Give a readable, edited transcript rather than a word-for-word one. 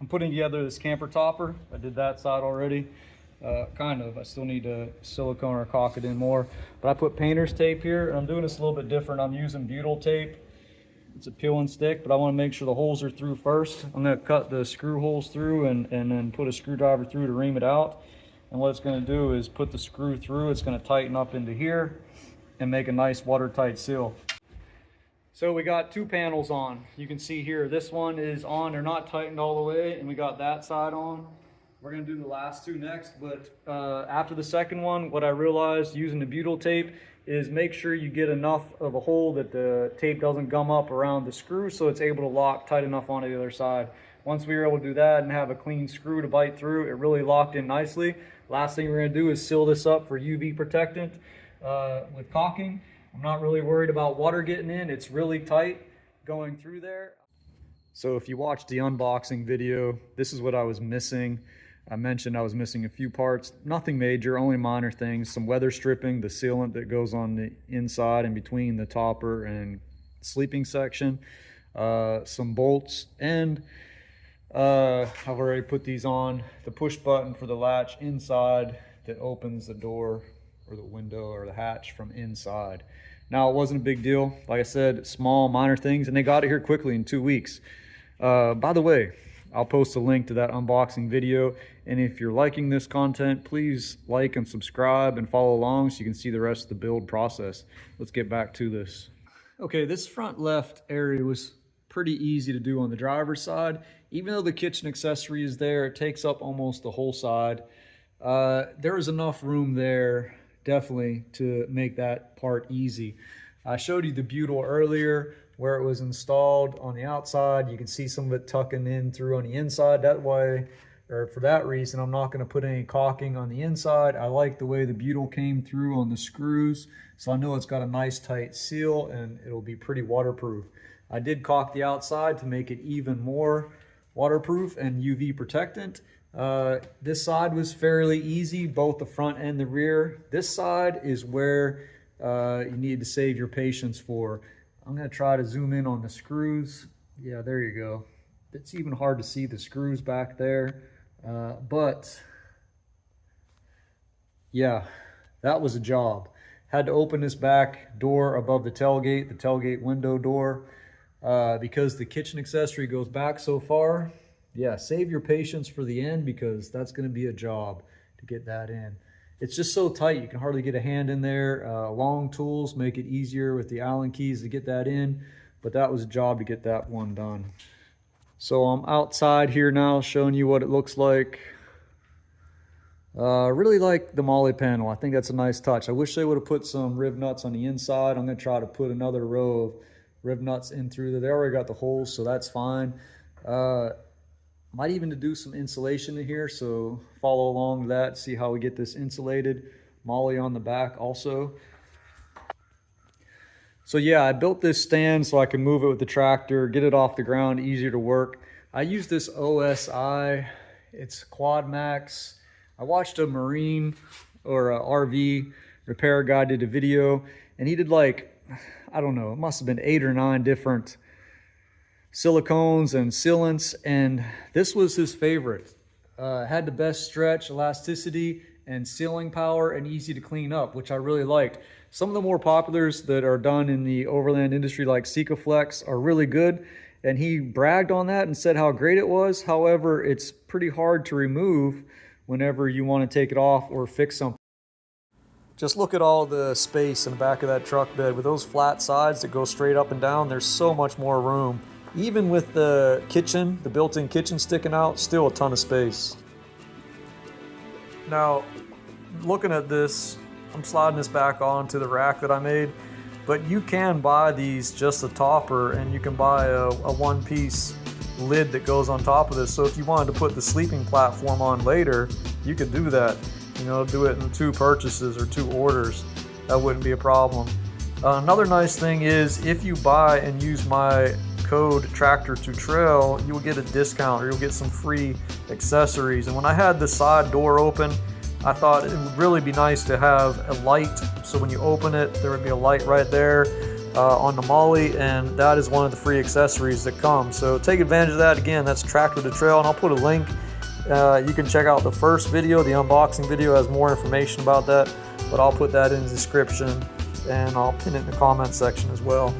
I'm putting together this camper topper. I did that side already. Kind of. I still need to silicone or caulk it in more. But I put painter's tape here, and I'm doing this a little bit different. I'm using butyl tape. It's a peel and stick, but I want to make sure the holes are through first. I'm going to cut the screw holes through and then put a screwdriver through to ream it out. And what it's going to do is put the screw through. It's going to tighten up into here and make a nice watertight seal. So we got two panels on. You can see here, this one is on. They're not tightened all the way, and we got that side on. We're gonna do the last two next, but after the second one, what I realized using the butyl tape is make sure you get enough of a hole that the tape doesn't gum up around the screw so it's able to lock tight enough onto the other side. Once we were able to do that and have a clean screw to bite through, it really locked in nicely. Last thing we're gonna do is seal this up for UV protectant with caulking. I'm not really worried about water getting in. It's really tight going through there. So if you watched the unboxing video, this is what I was missing. I mentioned I was missing a few parts, nothing major, only minor things. Some weather stripping, the sealant that goes on the inside and between the topper and sleeping section, some bolts, and I've already put these on. The push button for the latch inside that opens the door or the window or the hatch from inside. Now, it wasn't a big deal. Like I said, small, minor things, and they got it here quickly in 2 weeks. By the way, I'll post a link to that unboxing video, and if you're liking this content, please like and subscribe and follow along so you can see the rest of the build process. Let's get back to this. Okay, this front left area was pretty easy to do on the driver's side. Even though the kitchen accessory is there, it takes up almost the whole side. There was enough room there definitely to make that part easy. I showed you the butyl earlier where it was installed on the outside. You can see some of it tucking in through on the inside. That way, or for that reason, I'm not going to put any caulking on the inside. I like the way the butyl came through on the screws, so I know it's got a nice tight seal and it'll be pretty waterproof. I did caulk the outside to make it even more waterproof and UV protectant. This side was fairly easy, both the front and the rear. This side is where you need to save your patience for. I'm going to try to zoom in on the screws. Yeah, there you go. It's even hard to see the screws back there. But yeah, that was a job. Had to open this back door above the tailgate window door, because the kitchen accessory goes back so far. Yeah, save your patience for the end because that's going to be a job to get that in. It's just so tight, you can hardly get a hand in there. Long tools make it easier with the Allen keys to get that in, but that was a job to get that one done. So I'm outside here now showing you what it looks like. Really like the MOLLE panel. I think that's a nice touch. I wish they would have put some rib nuts on the inside. I'm going to try to put another row of rib nuts in through there. They already got the holes, so that's fine. Might even to do some insulation in here, so follow along that, see how we get this insulated. MOLLE on the back also. So yeah, I built this stand so I can move it with the tractor, get it off the ground, easier to work. I use this OSI, it's Quad Max. I watched a Marine or a RV repair guy did a video, and he did like, I don't know, it must have been 8 or 9 different silicones and sealants, and this was his favorite. Had the best stretch, elasticity, and sealing power, and easy to clean up, which I really liked. Some of the more populars that are done in the overland industry like Sikaflex are really good, and he bragged on that and said how great it was. However, it's pretty hard to remove whenever you want to take it off or fix something. Just look at all the space in the back of that truck bed. With those flat sides that go straight up and down, there's so much more room. Even with the kitchen, the built-in kitchen sticking out, still a ton of space. Now, looking at this, I'm sliding this back onto the rack that I made, but you can buy these just a topper, and you can buy a one-piece lid that goes on top of this. So if you wanted to put the sleeping platform on later, you could do that. You know, do it in 2 purchases or 2 orders. That wouldn't be a problem. Another nice thing is if you buy and use my code Tractor to Trail, you will get a discount or you'll get some free accessories. And when I had the side door open, I thought it would really be nice to have a light, so when you open it there would be a light right there. on the Molly, and that is one of the free accessories that come. So take advantage of that. Again, that's Tractor to Trail, and I'll put a link. You can check out the first video, the unboxing video has more information about that, but I'll put that in the description and I'll pin it in the comment section as well.